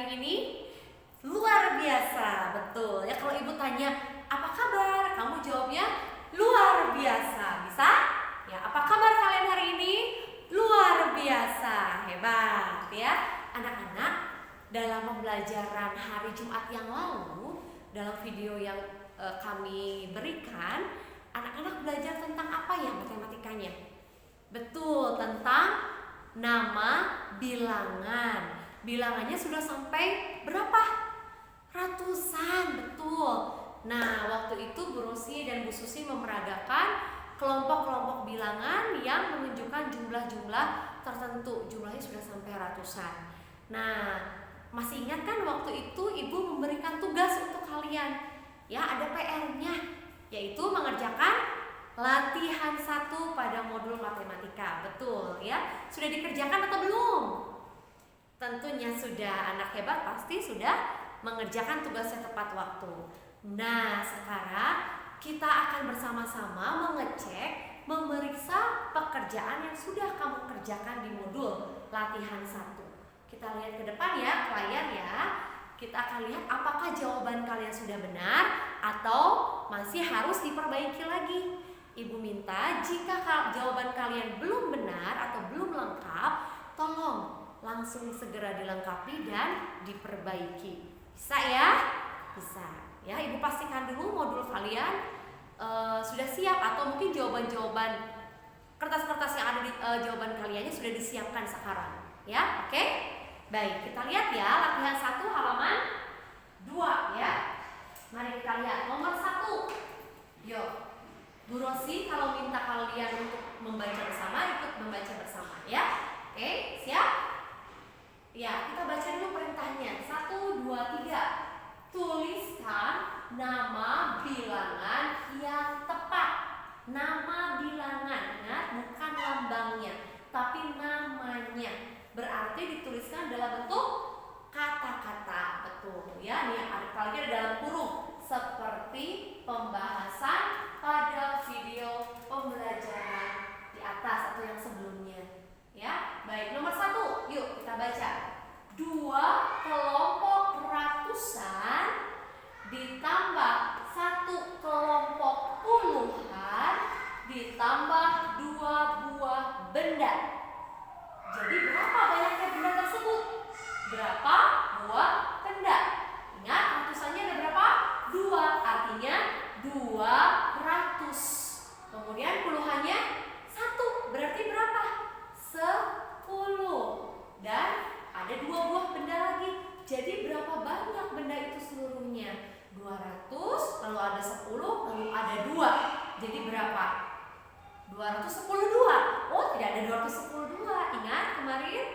hari ini? Luar biasa, betul. Ya, kalau ibu tanya, apa kabar? Kamu jawabnya luar biasa. Bisa? Ya, apa kabar kalian hari ini? Luar biasa. Hebat ya. Anak-anak, dalam pembelajaran hari Jumat yang lalu, dalam video yang kami berikan, anak-anak belajar tentang apa ya matematikanya? Betul, tentang nama bilangan. Bilangannya sudah sampai berapa? Ratusan, betul. Nah, waktu itu Bu Rosi dan Bu Susi memeragakan kelompok-kelompok bilangan yang menunjukkan jumlah-jumlah tertentu. Jumlahnya sudah sampai ratusan. Nah, masih ingat kan waktu itu Ibu memberikan tugas untuk kalian? Ya, ada PR-nya, yaitu mengerjakan latihan 1 pada modul matematika. Betul ya? Sudah dikerjakan atau belum? Tentunya sudah. Anak hebat pasti sudah mengerjakan tugasnya tepat waktu. Nah, sekarang kita akan bersama-sama mengecek, memeriksa pekerjaan yang sudah kamu kerjakan di modul latihan 1. Kita lihat ke depan ya, ke layar ya. Kita akan lihat apakah jawaban kalian sudah benar atau masih harus diperbaiki lagi. Ibu minta jika jawaban kalian belum benar atau belum lengkap, tolong langsung segera dilengkapi dan diperbaiki. Bisa ya? Bisa. Ya, Ibu pastikan dulu modul kalian sudah siap atau mungkin jawaban-jawaban kertas-kertas yang ada di jawaban kaliannya sudah disiapkan sekarang. Ya, oke? Baik, kita lihat ya latihan 1 halaman 2 ya. Mari kita lihat nomor 1. Yuk. Bu Rosi kalau minta kalian untuk membaca bersama, ikut membaca bersama ya. Oke, siap? Ya, kita baca dulu perintahnya. 1, 2, 3. Tuliskan nama bilangan yang tepat. Nama bilangan, ingat bukan lambangnya, tapi namanya. Berarti dituliskan dalam bentuk kata-kata. Betul ya, nih apalagi ada dalam kurung. Seperti pembahasan pada video pembelajaran di atas atau yang sebelumnya. Ya, baik. Nomor 1, yuk kita baca. 2 kelompok ratusan ditambah 1 kelompok puluhan ditambah 2 buah benda. Jadi berapa banyaknya benda tersebut? Berapa buah benda? Ingat ratusannya ada berapa? 2, artinya 200. Kemudian puluhannya 1, berarti berapa? 10. Dan ada 2 buah benda lagi. Jadi berapa banyak benda itu seluruhnya? 200, lalu ada 10, lalu ada 2. Jadi berapa? 212. Oh, tidak ada 212. Ingat kemarin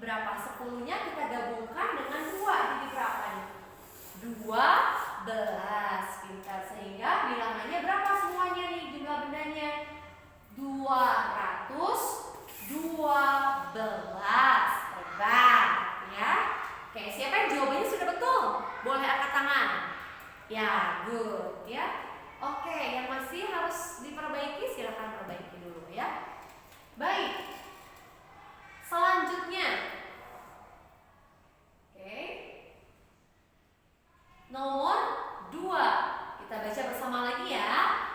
berapa? 10-nya kita gabungkan dengan 2. Jadi berapa nih? 12. Pintar. Sehingga bilangannya berapa semuanya nih jumlah bendanya? 212. Hebat ya. Oke, siapa yang jawabannya sudah betul? Boleh angkat tangan. Ya, good ya. Oke, yang masih harus diperbaiki silakan perbaiki dulu ya. Baik. Selanjutnya. Oke. Nomor 2. Kita baca bersama lagi ya.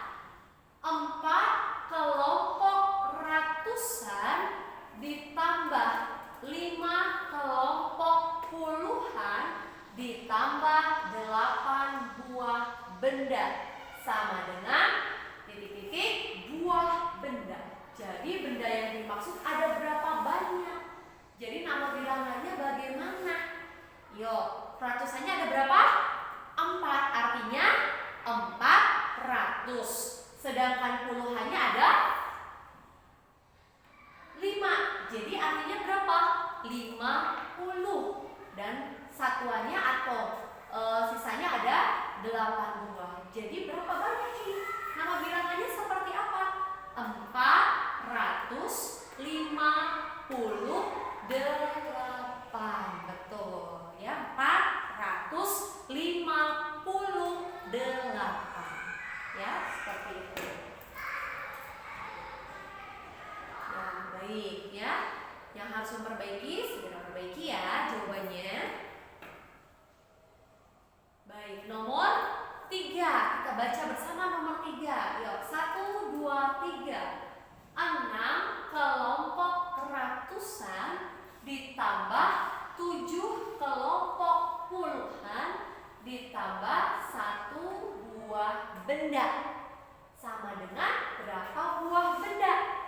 4 kelompok ratusan ditambah 5 kelompok puluhan ditambah 8 buah benda sama dengan titik-titik buah benda. Jadi benda yang dimaksud ada berapa banyak? Jadi nama bilangannya bagaimana? Yuk, ratusannya ada berapa? 4, artinya 400. Sedangkan puluhannya ada 5. Jadi artinya berapa? 50. Dan satuannya atau sisanya ada 8 buah. Jadi berapa banyak ini? Nama bilangannya seperti apa? 458. Betul ya, 458. Ya, seperti itu. Ya, baik ya. Yang harus memperbaiki segera perbaiki ya jawabannya. baca bersama nomor 3. Yuk, 1, 2, 3. 6 kelompok ratusan ditambah 7 kelompok puluhan ditambah 1 buah benda sama dengan berapa buah benda?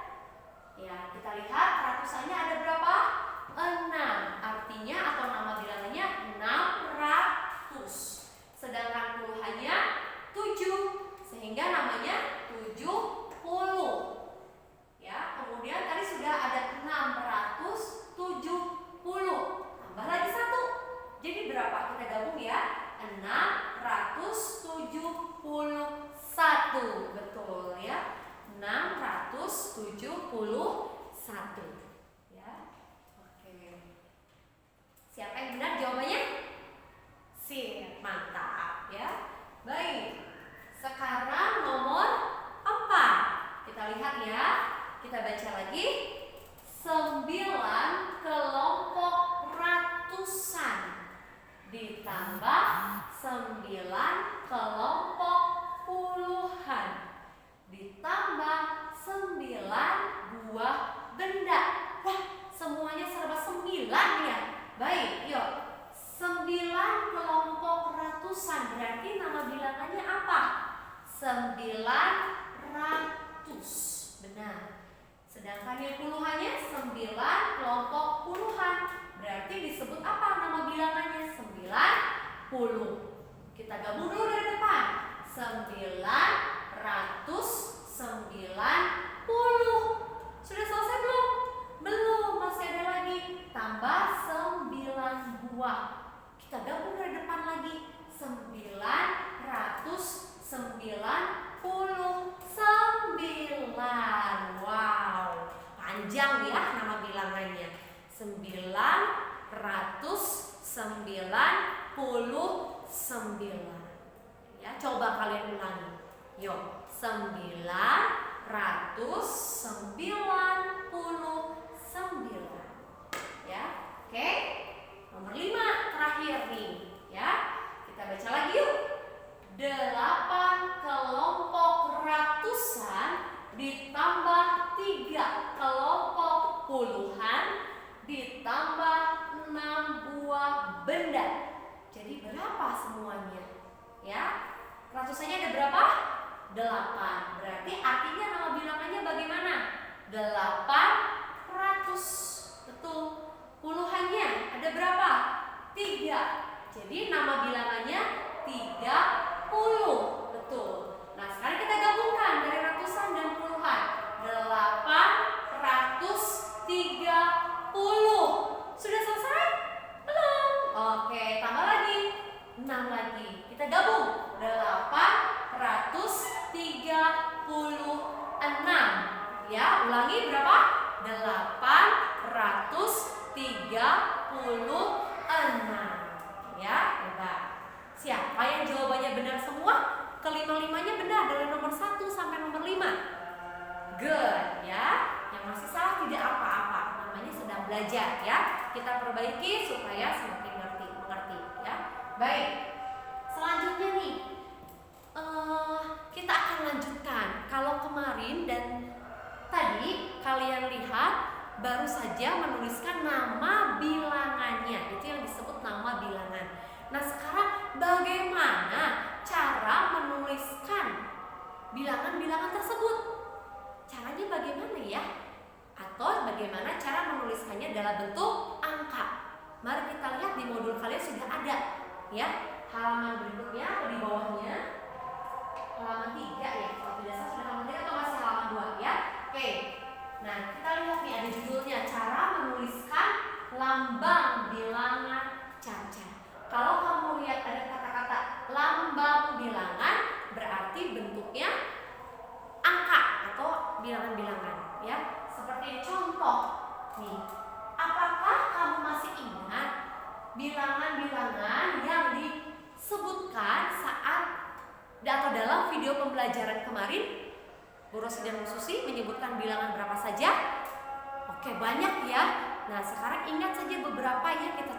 Ya, kita lihat ratusannya ada berapa? 6. Artinya atau nama bilangannya 600. Sedangkan puluhannya 7. Sehingga namanya 70. Ya, kemudian tadi sudah ada 670. Tambah lagi 1. Jadi berapa? Kita gabung ya. 671. Betul ya. 671. Ya. Oke. Siapa yang benar jawabannya? Sip, mantap ya. Baik. Sekarang nomor 4. Kita lihat ya. Kita baca lagi. 9 kelompok ratusan ditambah 9 kelompok puluhan ditambah 9 buah benda. Wah, semuanya serba 9 ya. Baik, yuk. 9 kelompok ratusan berarti nama bilangannya apa? 900. Benar. Sedangkan yang puluhannya 9 kelompok puluhan. Berarti disebut apa nama bilangannya? 90. Kita gabung dulu dari depan. 990. Sudah selesai belum? Belum, masih ada lagi. Tambah 9 buah. Kita gabung dari depan lagi. 999. Wow, panjang ya nama bilangannya. 999. Ya, coba kalian ulangi. Yuk, 999. Ya, oke. Nomor 5 terakhir nih, ya. Kita baca lagi yuk. 8 kelompok ratusan ditambah 3 kelompok puluhan ditambah 6 buah benda. Jadi berapa semuanya? Ya, ratusannya ada berapa? 8. Berarti artinya nama bilangannya bagaimana? 800. Betul. Puluhannya ada berapa? 3. Jadi nama bilangannya 30. Betul. Nah, sekarang kita gabungkan dari ratusan dan puluhan. 830. Sudah selesai? Belum. Oke, tambah lagi. 6 lagi. Kita gabung. 836. Ya, ulangi berapa? 836. Ya, hebat. Siapa yang jawabannya benar semua? Kelima-limanya benar dari nomor 1 sampai nomor 5. Good ya. Yang masih salah tidak apa-apa. Namanya sedang belajar ya. Kita perbaiki supaya semakin mengerti ya. Baik. Selanjutnya nih. Kita akan lanjutkan. Kalau kemarin dan tadi kalian lihat baru saja menuliskan nama bilangannya. Itu yang disebut nama bilangan. Nah, sekarang bagaimana cara menuliskan bilangan-bilangan tersebut? Caranya bagaimana ya? Atau bagaimana cara menuliskannya dalam bentuk angka? Mari kita lihat di modul kalian sudah ada ya. Halaman berikutnya atau di bawahnya. Halaman 3 ya. Kalau tidak salah sudah halaman 3 atau masih halaman 2 ya. Oke. Nah, kita lihat nih ada judulnya cara menuliskan lambang bilangan cacat. Kalau kamu lihat ada kata-kata lambang bilangan, berarti bentuknya angka atau bilangan-bilangan ya. Seperti contoh nih. Apakah kamu masih ingat bilangan-bilangan yang disebutkan saat atau dalam video pembelajaran kemarin? Bu Rosi dan Bu Susi menyebutkan bilangan berapa saja? Oke, banyak ya. Nah, sekarang ingat saja beberapa yang kita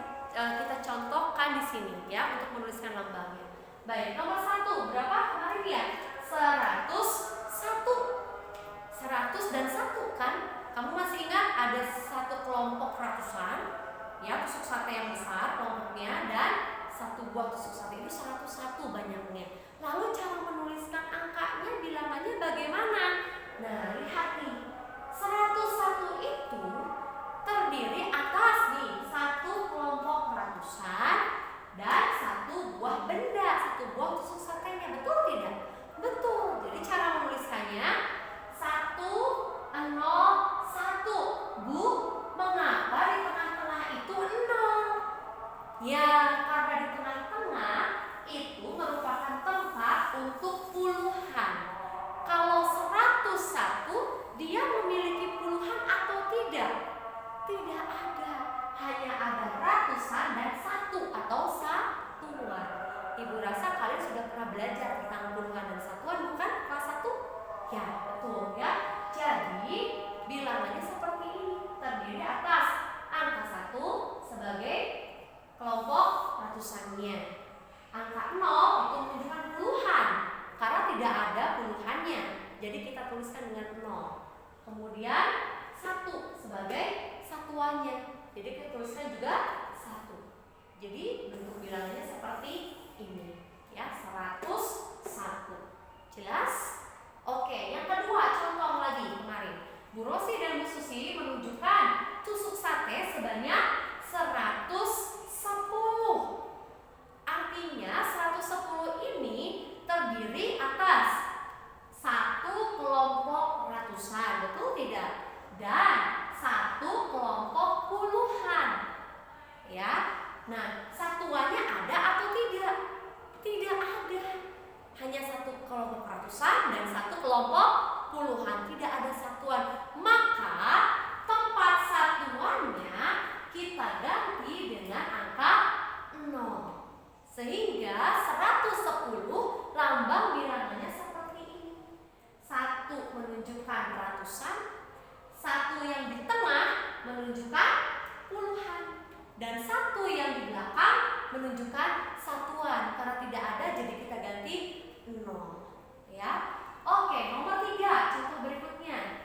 contohkan di sini ya untuk menuliskan lambangnya. Baik, nomor 1 berapa kemarin ini ya? 101. 100 dan 1 kan? Kamu masih ingat ada satu kelompok ratusan, ya, tusuk sate yang besar kelompoknya, dan satu buah tusuk sate itu 101 banyaknya. Lalu cara menuliskan angkanya, bilangannya bagaimana? Nah, lihat nih. 101 itu terdiri atas nih satu kelompok ratusan dan satu buah benda, satu buah tusuk satenya. Betul tidak? Betul. Jadi cara menuliskannya 101. Bu, mengapa di tengah-tengah itu 0? Ya, karena di tengah-tengah itu merupakan tempat untuk puluhan. Kalau 101 dia memiliki puluhan atau tidak? Tidak ada. Hanya ada ratusan dan satu atau satuan. Ibu rasa kalian sudah pernah belajar tentang puluhan dan satuan, bukan? Kelas 1? Ya, betul ya. Jadi bilangannya seperti ini, terdiri atas angka 1 sebagai kelompok ratusannya. Angka 0 itu menunjukkan puluhan karena tidak ada puluhannya. Jadi kita tuliskan dengan 0. Kemudian 1 sebagai satuannya. Jadi kita tuliskan juga 1. Jadi bentuk bilangannya seperti ini ya, 101. Jelas? Oke, yang kedua contoh lagi kemarin. Bu Rosi dan Bu Susi menunjukkan tusuk sate sebanyak 110. Artinya 110 ini terdiri atas satu kelompok ratusan, betul tidak? Dan satu kelompok puluhan. Ya. Nah, satuannya ada atau tidak? Tidak ada. Hanya satu kelompok ratusan dan satu kelompok puluhan, tidak ada satuan. Maka tempat satuannya kita ganti dengan angka 0. Sehingga 110 lambang bilangannya seperti ini. 1 menunjukkan ratusan, 1 yang di tengah menunjukkan puluhan, dan 1 yang di belakang menunjukkan satuan. Karena tidak ada, jadi kita ganti 0. Ya. Oke, nomor 3, contoh berikutnya.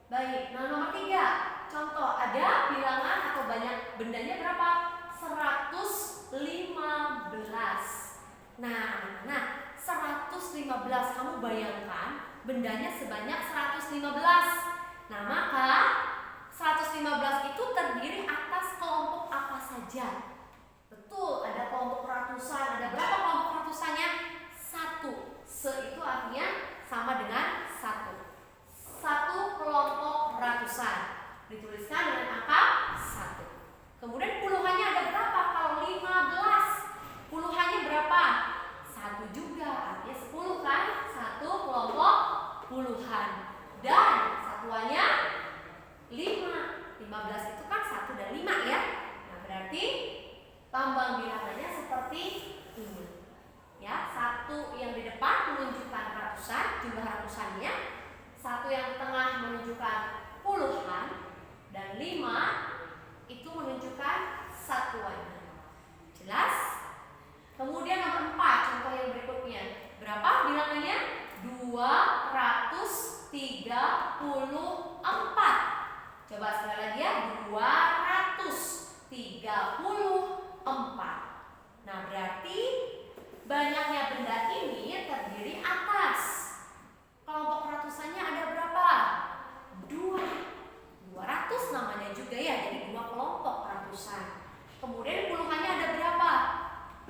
Baik, nah nomor 3, contoh ada bilangan atau banyak bendanya berapa? 115. Nah, 115, kamu bayangkan bendanya sebanyak 115. Nah, maka 115 itu terdiri atas kelompok apa saja? Betul, ada kelompok ratusan. Ada berapa kelompok ratusannya? 1. Se itu artinya sama dengan 1. 1 kelompok ratusan dituliskan dengan angka 1. Kemudian puluhannya ada berapa? Kalau 15, puluhannya berapa? 1 juga, artinya 10 kan? 1 kelompok puluhan. Dan satuannya 5. 15 itu kan 1 dan 5 ya. Nah, berarti lambang bilangannya seperti ini. Ya, 1 yang di depan menunjukkan ratusan, jumlah ratusannya. 1 yang di tengah menunjukkan puluhan, dan 5 itu menunjukkan satuannya. Jelas? Kemudian nomor 4, contoh yang berikutnya. Berapa bilangannya? 234. Coba sekali lagi ya, 234. Nah, berarti banyaknya benda ini terdiri atas kelompok ratusannya ada berapa? 200 namanya juga ya, jadi 2 kelompok ratusan. Kemudian puluhannya ada berapa?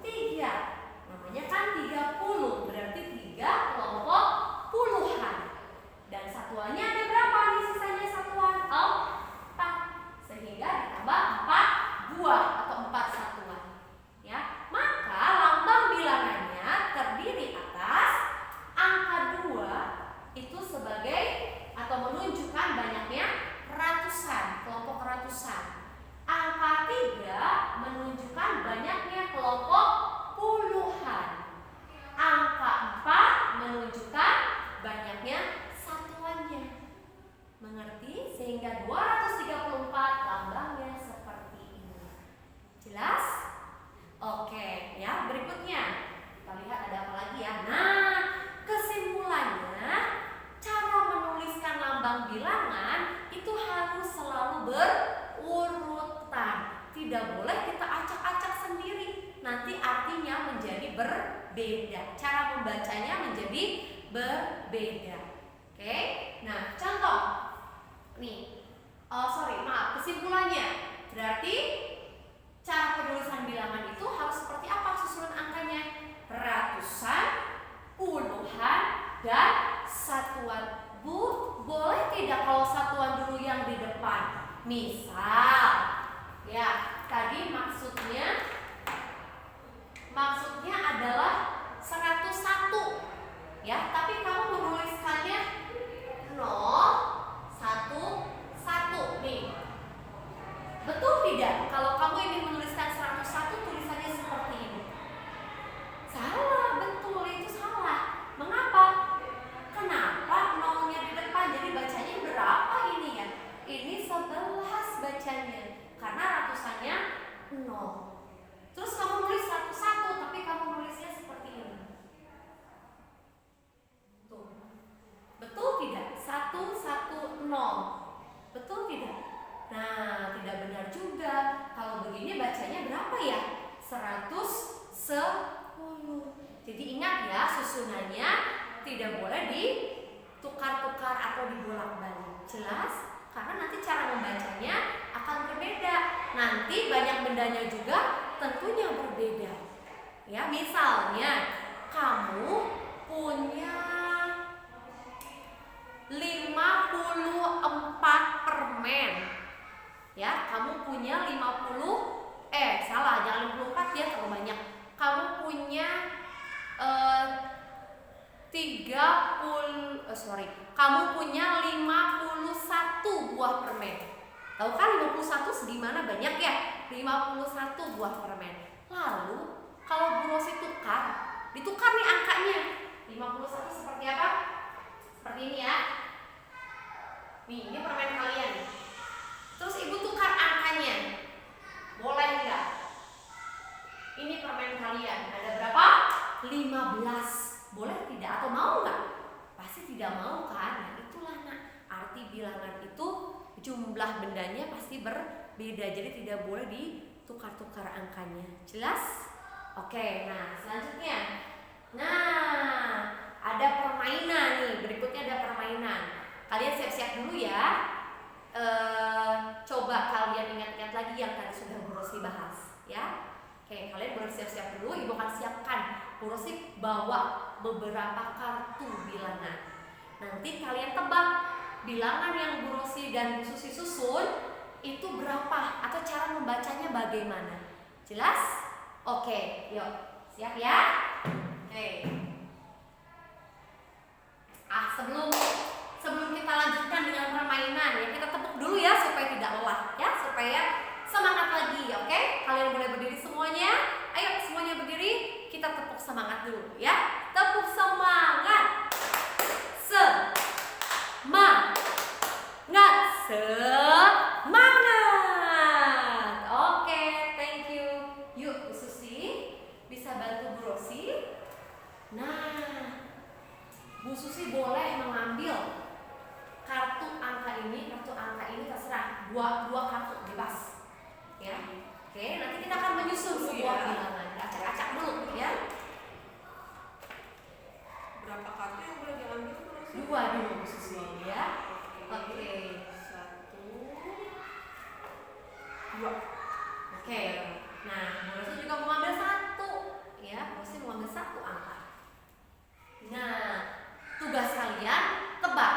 3. Namanya kan 30, berarti 3 kelompok puluhan. Dan satuannya ada berapa nih, sisanya satuan? 4. Sehingga ditambah 4 buah atau berbeda. Cara membacanya menjadi berbeda. Oke. Nah, contoh. Nih. Kesimpulannya. Berarti cara penulisan bilangan itu harus seperti apa susunan angkanya? Ratusan, puluhan, dan satuan. Bu, boleh tidak kalau satuan dulu yang di depan? Misal, ya, tadi maksudnya adalah 101. Ya, tapi kamu menuliskannya 011 nih. Betul tidak? Kalau kamu ingin menuliskan 101 tulisannya seperti ini. Salah, betul, itu salah. Mengapa? Kenapa nolnya di depan? Jadi bacanya berapa ini ya? Ini 11 bacanya. Karena ratusannya 0. Terus kamu nulis 101 tapi kamu nulisnya seperti ini. Tuh. Betul tidak? 110. Betul tidak? Nah, tidak benar juga. Kalau begini bacanya berapa ya? 110. Jadi ingat ya, susunannya tidak boleh ditukar-tukar atau dibolak-balik. Jelas? Karena nanti cara membacanya akan berbeda. Nanti banyak bendanya juga tentunya berbeda. Ya, misalnya kamu punya 54 permen. Ya, kamu punya jangan 54 ya, terlalu banyak. Kamu punya kamu punya 51 buah permen. Tahu kan 51 segimana banyak ya? 51 buah permen. Lalu kalau Bu Rosi ditukar nih angkanya. 51 seperti apa? Seperti ini ya. Nih, ini permen kalian. Terus Ibu tukar angkanya. Boleh enggak? Ini permen kalian. Ada berapa? 15. Boleh tidak? Atau mau enggak? Pasti tidak mau kan? Nah, itulah arti bilangan itu jumlah bendanya pasti berbeda. Jadi tidak boleh ditukar-tukar angkanya. Jelas? Oke, nah selanjutnya. Nah, ada permainan nih. Berikutnya ada permainan. Kalian siap-siap dulu ya. Coba kalian ingat-ingat lagi yang tadi sudah Bu Rosi bahas ya. Oke, kalian boleh siap-siap dulu. Ibu akan siapkan. Bu Rosi bawa beberapa kartu bilangan. Nanti kalian tebak bilangan yang Bu Rosi dan Bu Susi susun itu berapa atau cara membacanya bagaimana. Jelas? Oke, yuk. Siap ya? Oke. Sebelum kita lanjutkan dengan permainan ya, kita tepuk dulu ya supaya tidak lelah ya, supaya semangat lagi. Oke? Kalian boleh berdiri semuanya. Ayo semuanya berdiri. Kita tepuk semangat dulu ya. Tepuk semangat. Semangat. Oke, thank you. Yuk, Bu Susi bisa bantu Bu Rosi. Nah, Bu Susi boleh mengambil kartu angka ini terserah. Dua kartu bebas. Ya. Oke, nanti kita akan menyusun sebuah bilangan. Acak-acak dulu ya. Berapa kartu yang boleh diambil? 2 dulu Bu Susi ya. Oke. 1, 2. Oke. Nah, Bu Rosi juga mau ambil 1 ya. Bu Rosi mau ambil 1 angka. Nah, tugas kalian tebak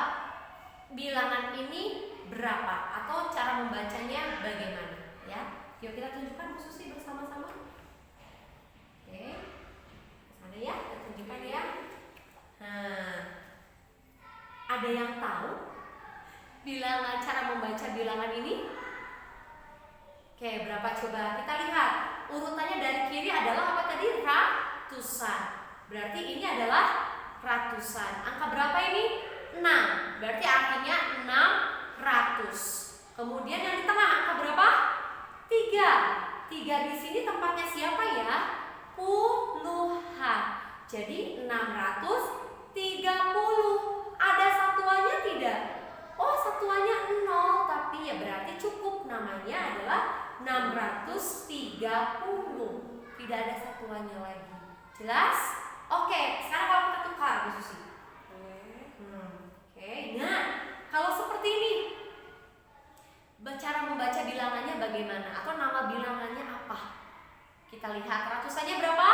bilangan ini berapa atau cara membacanya bagaimana ya. Yuk kita tunjukkan Bu Susi bersama-sama. Oke. Sana ya, kita tunjukkan ya. Nah, ada yang tahu cara membaca bilangan ini? Oke, berapa coba? Kita lihat. Urutannya dari kiri adalah apa tadi? Ratusan. Berarti ini adalah ratusan. Angka berapa ini? 6. Berarti artinya 600. Kemudian yang di tengah angka berapa? 3. 3 di sini tempatnya siapa ya? Puluhan. Jadi 630. Ada satuannya tidak? Oh, satuannya 0, tapi ya berarti cukup. Namanya adalah 630. Tidak ada satuannya lagi. Jelas? Oke, sekarang kalau kita tukar Bu Susi. Oke, nah kalau seperti ini, cara membaca bilangannya bagaimana? Atau nama bilangannya apa? Kita lihat ratusannya berapa?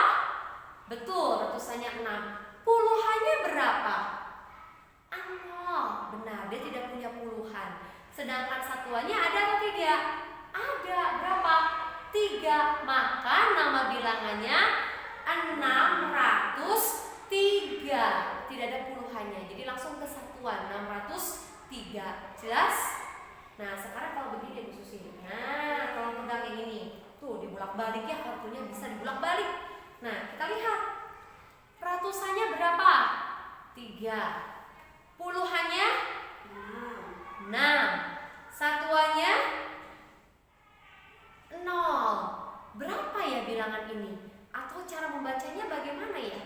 Betul, ratusannya 6. Puluhannya berapa? 0. Benar, dia tidak punya puluhan. Sedangkan satuannya ada atau tidak? Ada. Berapa? 3. Maka nama bilangannya 603. Tidak ada puluhannya. Jadi langsung ke satuan 603. Jelas? Nah, sekarang kalau begini Bu Susi. Nah, kalau pegang yang ini. Tuh, dibulak-balik ya, kartunya bisa dibulak-balik. Nah, kita lihat. Ratusannya berapa? 3. Puluhannya 6. Satuannya 0. Berapa ya bilangan ini? Atau cara membacanya bagaimana ya?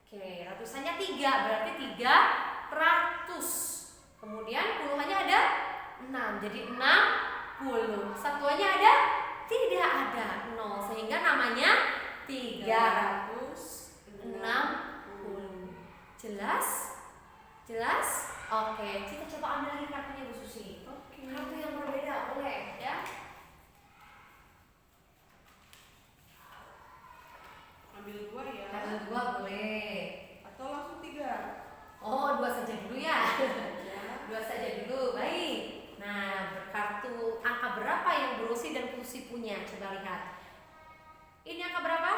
Oke, ratusannya 3, berarti 300. Kemudian puluhannya ada 6, jadi 60. Satuannya ada? Tidak ada, 0. Sehingga namanya 360. Jelas? Jelas? Oke, kita coba ambil lagi kartunya Bu Susi. Kartu yang berbeda, boleh ya? Ambil 2 ya. Ambil 2 boleh. Atau langsung 3. Oh, 2 saja dulu ya. Ya. 2 saja dulu, baik. Nah, kartu angka berapa yang Bu Rosi dan Bu Susi punya? Coba lihat. Ini angka berapa?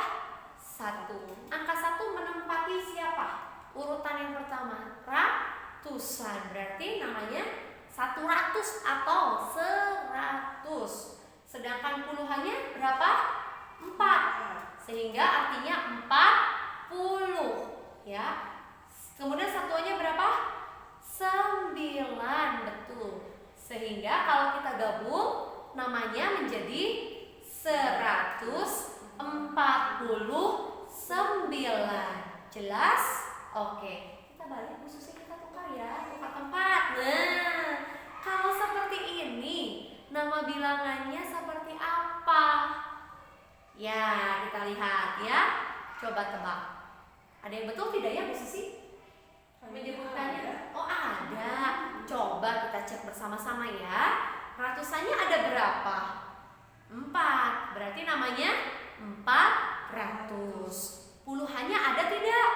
1. Angka 1 menempati siapa? Urutan yang pertama, ratusan. Berarti namanya 100 atau 100. Sedangkan puluhannya berapa? 4. Sehingga artinya 40 ya. Kemudian satuannya berapa? 9. Betul. Sehingga kalau kita gabung namanya menjadi 149. Jelas? Oke. Kita balik Bu Susi, kita tukar ya, tukar tempat. Nah, kalau seperti ini nama bilangannya seperti apa? Ya, kita lihat ya. Coba tebak. Ada yang betul tidak ya Bu Susi? Menyebutkannya? Oh, ada. Coba kita cek bersama-sama ya. Ratusannya ada berapa? 4. Berarti namanya 400. Puluhannya ada tidak?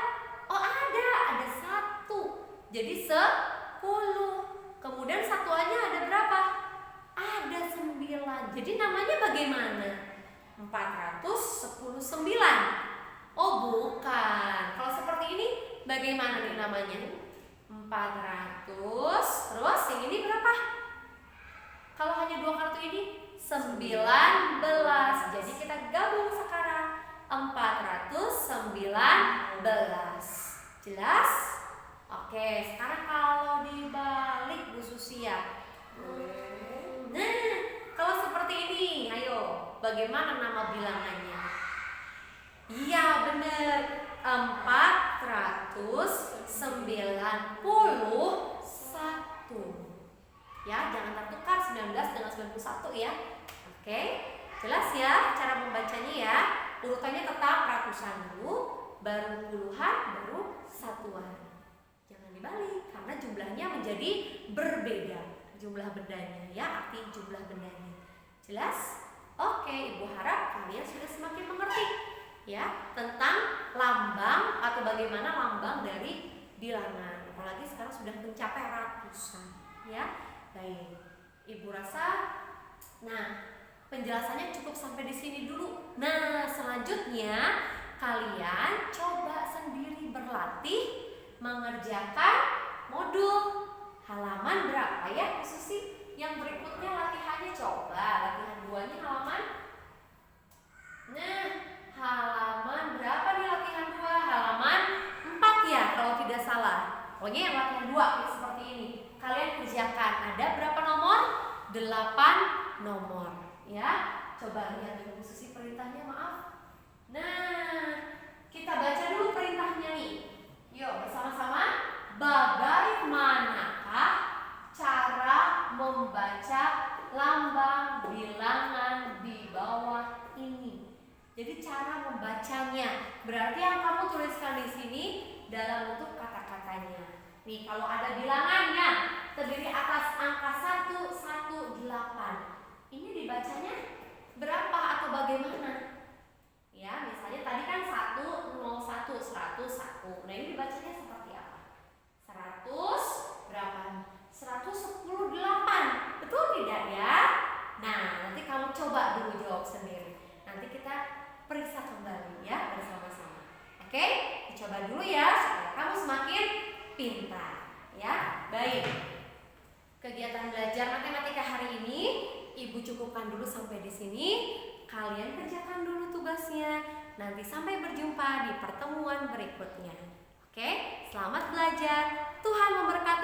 Oh, ada. Ada 1. Jadi 10. Kemudian satuannya ada berapa? Ada 9. Jadi namanya bagaimana? 419. Oh, bukan. Kalau seperti ini bagaimana nih namanya? 400. Terus yang ini berapa? Kalau hanya 2 kartu ini 19. Jadi kita gabung sekarang 419. Jelas? Oke, sekarang kalau dibalik Bu Susi ya. Nah, kalau seperti ini, ayo, bagaimana nama bilangannya? Iya, benar. 491. Ya, jangan tertukar 19 dengan 91 ya. Oke, jelas ya cara membacanya ya. Urutannya tetap ratusan dulu, baru puluhan, baru satuan. Jangan dibalik karena jumlahnya menjadi berbeda. Jumlah bendanya ya, arti jumlah bendanya. Jelas? Oke, Ibu harap kalian sudah semakin mengerti ya tentang lambang atau bagaimana lambang dari bilangan. Apalagi sekarang sudah mencapai ratusan ya. Baik, Ibu rasa penjelasannya cukup sampai di sini dulu. Nah, selanjutnya kalian coba sendiri berlatih mengerjakan modul halaman berapa ya Bu Susi? Yang berikutnya latihannya coba latihan 2-nya halaman. Nah, halaman berapa nih latihan 2? Halaman 4 ya kalau tidak salah. Pokoknya yang latihan 2 seperti ini. Kalian kerjakan. Ada berapa nomor? 8 nomor ya. Coba lihat dulu Bu Susi perintahnya, maaf. Nah, kita baca dulu perintahnya nih. Yuk bersama-sama. Bagaimanakah cara membaca lambang bilangan di bawah ini? Jadi cara membacanya. Berarti yang kamu dalam bentuk kata-katanya. Nih, kalau ada bilangannya terdiri atas angka 118. Ini dibacanya berapa atau bagaimana? Ya, misalnya tadi kan 101, 101. Nah, ini dibacanya seperti apa? 100 berapa? 118. Betul tidak ya? Nah, nanti kamu coba dulu jawab sendiri. Nanti kita periksa kembali ya bersama-sama. Oke? Dicoba dulu ya supaya kamu semakin pintar ya. Baik. Kegiatan belajar matematika hari ini Ibu cukupkan dulu sampai di sini. Kalian kerjakan dulu tugasnya. Nanti sampai berjumpa di pertemuan berikutnya. Oke? Selamat belajar. Tuhan memberkati.